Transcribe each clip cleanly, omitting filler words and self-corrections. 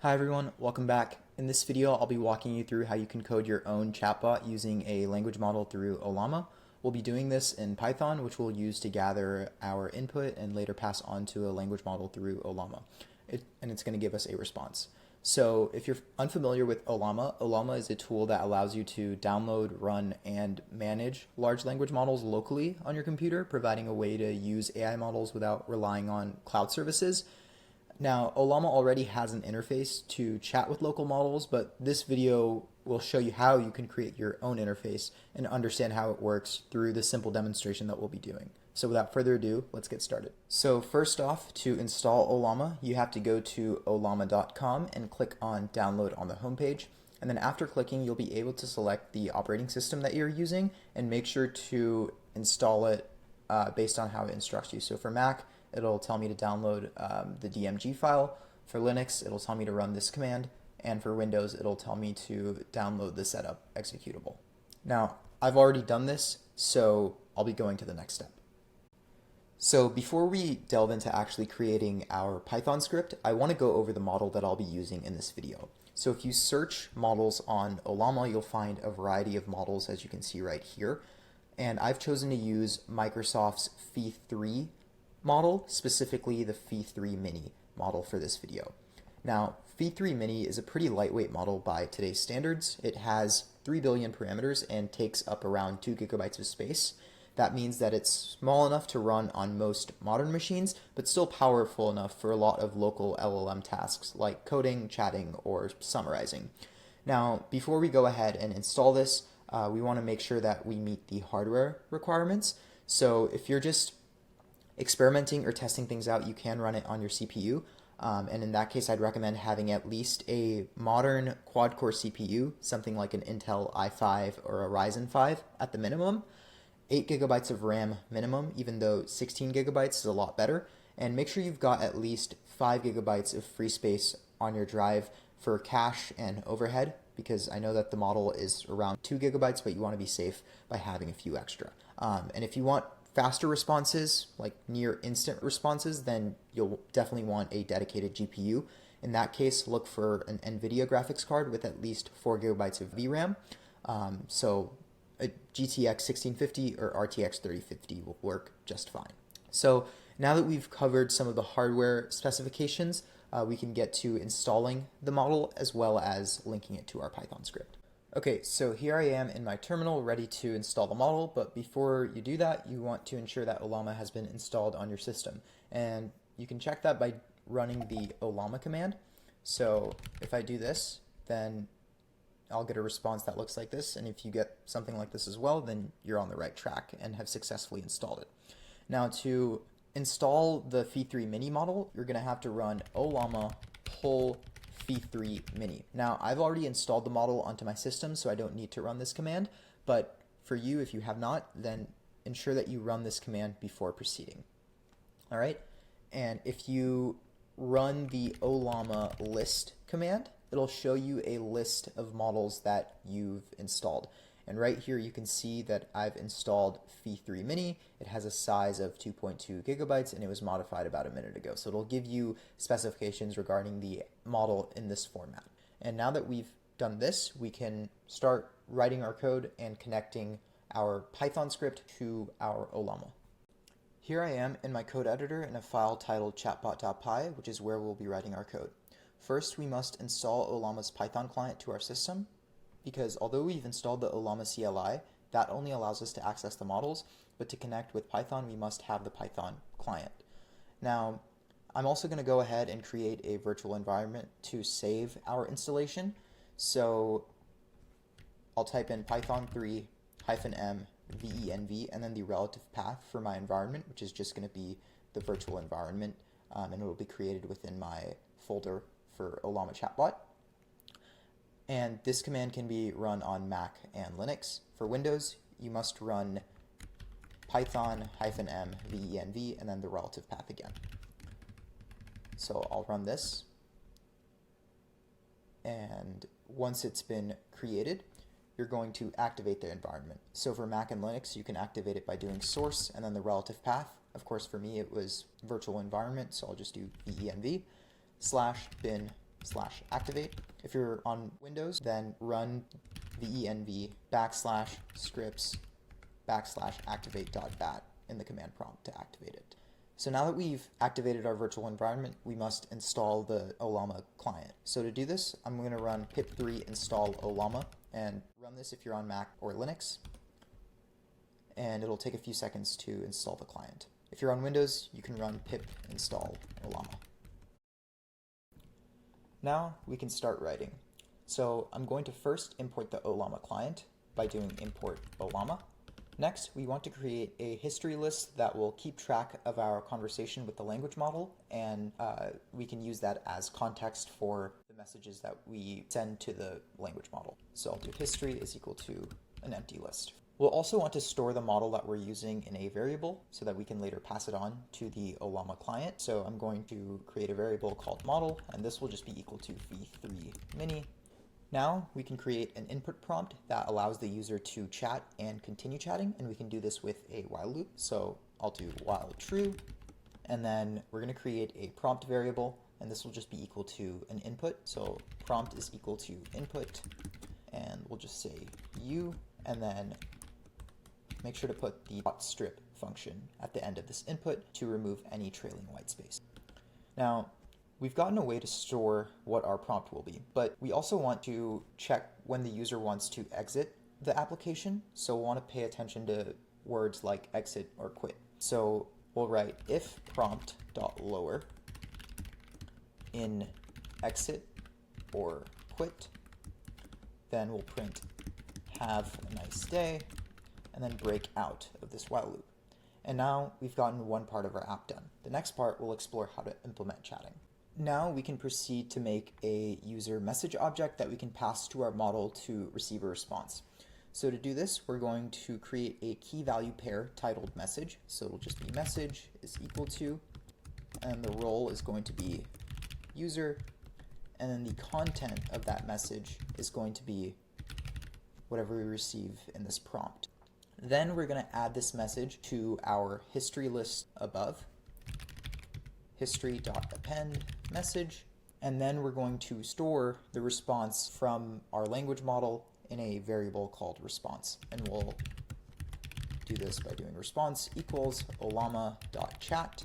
Hi everyone, welcome back. In this video, I'll be walking you through how you can code your own chatbot using a language model through Ollama. We'll be doing this in Python, which we'll use to gather our input and later pass on to a language model through Ollama. And it's going to give us a response. So if you're unfamiliar with Ollama, Ollama is a tool that allows you to download, run, and manage large language models locally on your computer, providing a way to use AI models without relying on cloud services. Now, Ollama already has an interface to chat with local models, but this video will show you how you can create your own interface and understand how it works through the simple demonstration that we'll be doing. So without further ado, let's get started. So first off, to install Ollama, you have to go to ollama.com and click on download on the homepage. And then after clicking, you'll be able to select the operating system that you're using and make sure to install it based on how it instructs you. So for Mac, it'll tell me to download the DMG file. For Linux, it'll tell me to run this command. And for Windows, it'll tell me to download the setup executable. Now, I've already done this, so I'll be going to the next step. So before we delve into actually creating our Python script, I want to go over the model that I'll be using in this video. So if you search models on Ollama, you'll find a variety of models, as you can see right here. And I've chosen to use Microsoft's Phi-3 model, specifically the Phi-3 Mini model for this video. Now, Phi-3 Mini is a pretty lightweight model by today's standards. It has 3 billion parameters and takes up around 2 gigabytes of space. That means that it's small enough to run on most modern machines, but still powerful enough for a lot of local LLM tasks like coding, chatting, or summarizing. Now, before we go ahead and install this, we want to make sure that we meet the hardware requirements. So if you're just experimenting or testing things out, you can run it on your CPU. And in that case, I'd recommend having at least a modern quad-core CPU, something like an Intel i5 or a Ryzen 5 at the minimum. 8 gigabytes of RAM minimum, even though 16 gigabytes is a lot better. And make sure you've got at least 5 gigabytes of free space on your drive for cache and overhead, because I know that the model is around 2 gigabytes, but you want to be safe by having a few extra. And if you want faster responses, like near instant responses, then you'll definitely want a dedicated GPU. In that case, look for an NVIDIA graphics card with at least 4 gigabytes of VRAM. So a GTX 1650 or RTX 3050 will work just fine. So now that we've covered some of the hardware specifications, we can get to installing the model as well as linking it to our Python script. Okay, so here I am in my terminal ready to install the model, but before you do that, you want to ensure that Ollama has been installed on your system. And you can check that by running the Ollama command. So if I do this, then I'll get a response that looks like this, and if you get something like this as well, then you're on the right track and have successfully installed it. Now to install the Phi-3 Mini model, you're going to have to run Ollama pull Phi-3 Mini. Now, I've already installed the model onto my system, so I don't need to run this command, but for you, if you have not, then ensure that you run this command before proceeding. All right, and if you run the Ollama list command, it'll show you a list of models that you've installed. And right here you can see that I've installed Phi-3 Mini. It has a size of 2.2 gigabytes and it was modified about a minute ago. So it'll give you specifications regarding the model in this format. And now that we've done this, we can start writing our code and connecting our Python script to our Ollama. Here I am in my code editor in a file titled chatbot.py, which is where we'll be writing our code. First, we must install Ollama's Python client to our system, because although we've installed the Ollama CLI, that only allows us to access the models, but to connect with Python, we must have the Python client. Now, I'm also going to go ahead and create a virtual environment to save our installation. So I'll type in python3 -m venv and then the relative path for my environment, which is just going to be the virtual environment, and it will be created within my folder for Ollama Chatbot. And this command can be run on Mac and Linux. For Windows, you must run python -m venv and then the relative path again. So I'll run this. And once it's been created, you're going to activate the environment. So for Mac and Linux, you can activate it by doing source and then the relative path. Of course, for me, it was virtual environment, so I'll just do venv /bin /activate. If you're on Windows, then run venv /scripts /activate.bat in the command prompt to activate it. So now that we've activated our virtual environment, we must install the Ollama client. So to do this, I'm going to run pip3 install Ollama, and run this if you're on Mac or Linux, and it'll take a few seconds to install the client. If you're on Windows, you can run pip install Ollama. Now we can start writing. So I'm going to first import the Ollama client by doing import Ollama. Next, we want to create a history list that will keep track of our conversation with the language model, and we can use that as context for the messages that we send to the language model. So I'll do history is equal to an empty list. We'll also want to store the model that we're using in a variable so that we can later pass it on to the Ollama client. So I'm going to create a variable called model, and this will just be equal to v3 mini. Now we can create an input prompt that allows the user to chat and continue chatting, and we can do this with a while loop. So I'll do while true, and then we're going to create a prompt variable, and this will just be equal to an input. So prompt is equal to input, and we'll just say u, and then make sure to put the .strip function at the end of this input to remove any trailing white space. Now, we've gotten a way to store what our prompt will be, but we also want to check when the user wants to exit the application, so we'll want to pay attention to words like exit or quit. So we'll write if prompt.lower in exit or quit, then we'll print have a nice day, and then break out of this while loop. And now we've gotten one part of our app done. The next part will explore how to implement chatting. Now we can proceed to make a user message object that we can pass to our model to receive a response. So to do this, we're going to create a key value pair titled message. So it'll just be message is equal to, and the role is going to be user, and then the content of that message is going to be whatever we receive in this prompt. Then we're going to add this message to our history list above, history.append message, and then we're going to store the response from our language model in a variable called response. And we'll do this by doing response equals ollama.chat.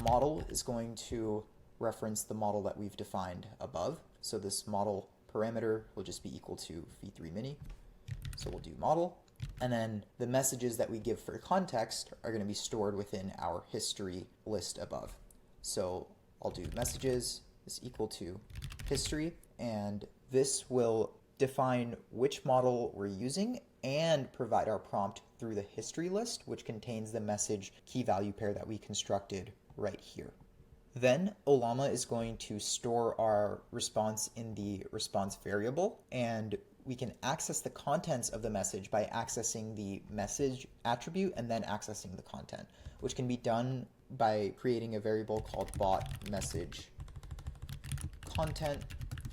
Model is going to reference the model that we've defined above. So this model parameter will just be equal to v3 mini. So we'll do model. And then the messages that we give for context are going to be stored within our history list above. So I'll do messages is equal to history, and this will define which model we're using and provide our prompt through the history list, which contains the message key value pair that we constructed right here. Then Ollama is going to store our response in the response variable, and we can access the contents of the message by accessing the message attribute and then accessing the content, which can be done by creating a variable called bot message content,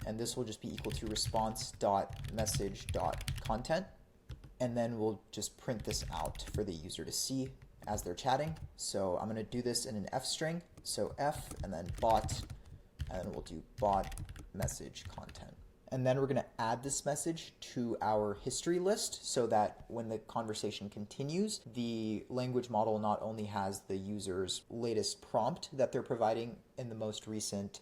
and this will just be equal to response.message.content, and then we'll just print this out for the user to see as they're chatting. So I'm going to do this in an f string, so f and then bot, and then we'll do bot message content. And then we're going to add this message to our history list so that when the conversation continues, the language model not only has the user's latest prompt that they're providing in the most recent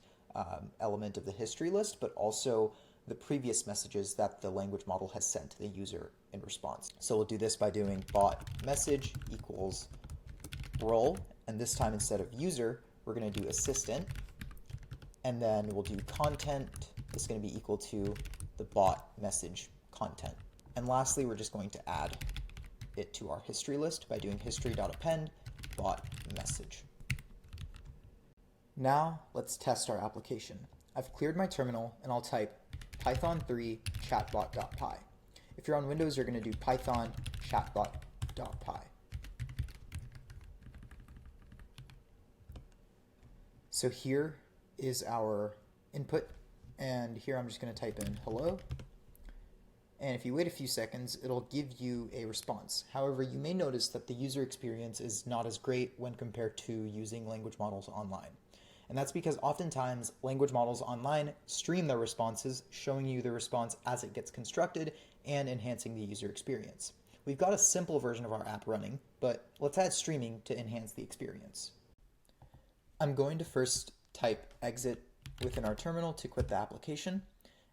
element of the history list, but also the previous messages that the language model has sent to the user in response. So we'll do this by doing bot message equals role, and this time instead of user, we're going to do assistant, and then we'll do content is going to be equal to the bot message content. And lastly, we're just going to add it to our history list by doing history.append bot message. Now let's test our application. I've cleared my terminal and I'll type python3 chatbot.py. If you're on Windows, you're going to do python chatbot.py. So here is our input, and here I'm just going to type in hello, and if you wait a few seconds, it'll give you a response. However, you may notice that the user experience is not as great when compared to using language models online. And that's because oftentimes language models online stream their responses, showing you the response as it gets constructed and enhancing the user experience. We've got a simple version of our app running, but let's add streaming to enhance the experience. I'm going to first type exit within our terminal to quit the application.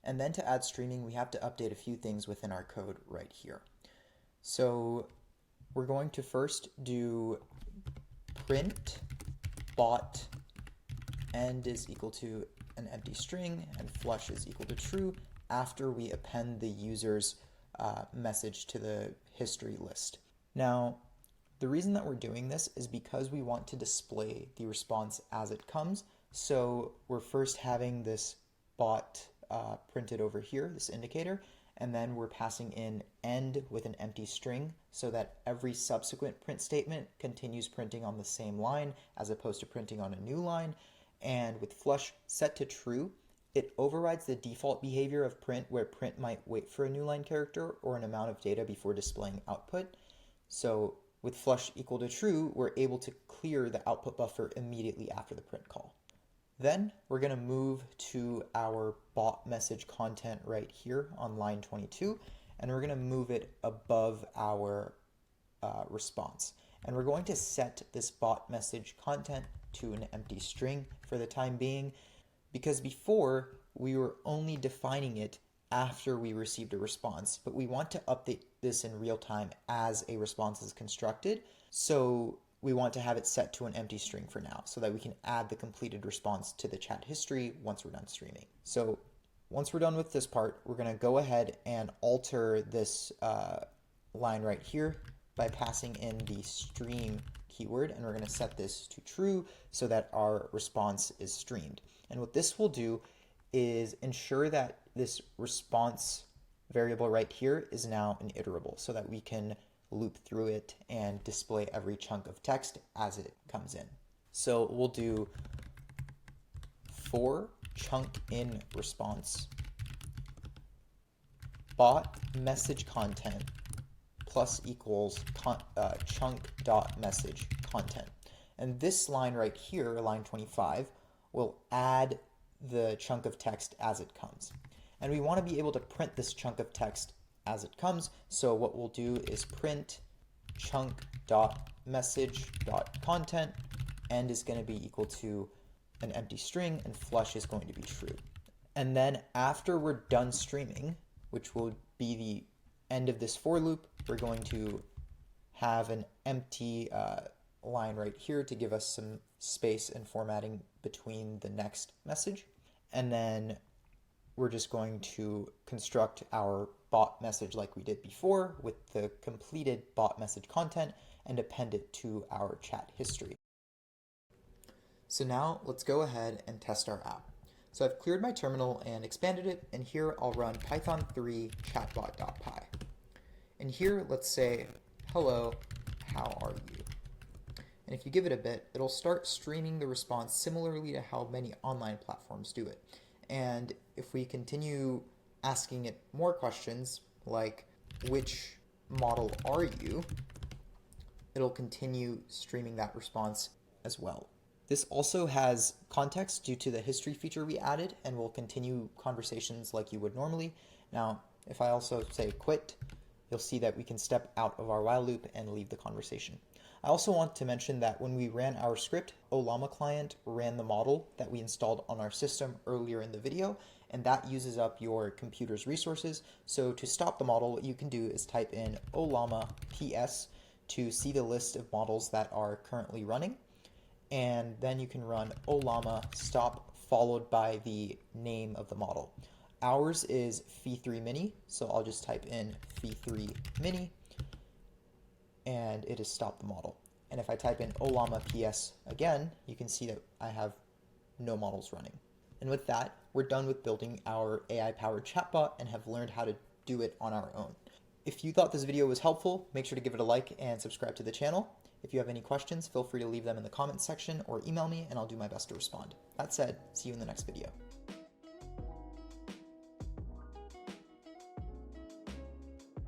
And then to add streaming, we have to update a few things within our code right here. So we're going to first do print bot end is equal to an empty string and flush is equal to true after we append the user's message to the history list. Now, the reason that we're doing this is because we want to display the response as it comes. So we're first having this bot printed over here, this indicator, and then we're passing in end with an empty string so that every subsequent print statement continues printing on the same line as opposed to printing on a new line. And with flush set to true, it overrides the default behavior of print where print might wait for a new line character or an amount of data before displaying output. So with flush equal to true, we're able to clear the output buffer immediately after the print call. Then we're going to move to our bot message content right here on line 22, and we're going to move it above our response. And we're going to set this bot message content to an empty string for the time being, because before we were only defining it after we received a response, but we want to update this in real time as a response is constructed. So we want to have it set to an empty string for now so that we can add the completed response to the chat history once we're done streaming. So once we're done with this part, we're going to go ahead and alter this line right here by passing in the stream keyword, and we're going to set this to true so that our response is streamed. And what this will do is ensure that this response variable right here is now an iterable so that we can loop through it and display every chunk of text as it comes in. So we'll do for chunk in response bot message content plus equals chunk dot message content. And this line right here, line 25, will add the chunk of text as it comes. And we want to be able to print this chunk of text as it comes. So what we'll do is print chunk dot message dot content, end is going to be equal to an empty string and flush is going to be true. And then after we're done streaming, which will be the end of this for loop, we're going to have an empty line right here to give us some space and formatting between the next message. And then we're just going to construct our bot message like we did before with the completed bot message content and append it to our chat history. So now let's go ahead and test our app. So I've cleared my terminal and expanded it, and here I'll run python3 chatbot.py. And here let's say, hello, how are you? And if you give it a bit, it'll start streaming the response similarly to how many online platforms do it. And if we continue asking it more questions like, which model are you? It'll continue streaming that response as well. This also has context due to the history feature we added, and will continue conversations like you would normally. Now, if I also say quit, you'll see that we can step out of our while loop and leave the conversation. I also want to mention that when we ran our script, Ollama client ran the model that we installed on our system earlier in the video, and that uses up your computer's resources. So to stop the model, what you can do is type in Ollama PS to see the list of models that are currently running. And then you can run Ollama stop followed by the name of the model. Ours is phi3 mini, so I'll just type in phi3 mini, and it has stopped the model. And if I type in Ollama PS again, you can see that I have no models running. And with that, we're done with building our AI-powered chatbot and have learned how to do it on our own. If you thought this video was helpful, make sure to give it a like and subscribe to the channel. If you have any questions, feel free to leave them in the comments section or email me and I'll do my best to respond. That said, see you in the next video.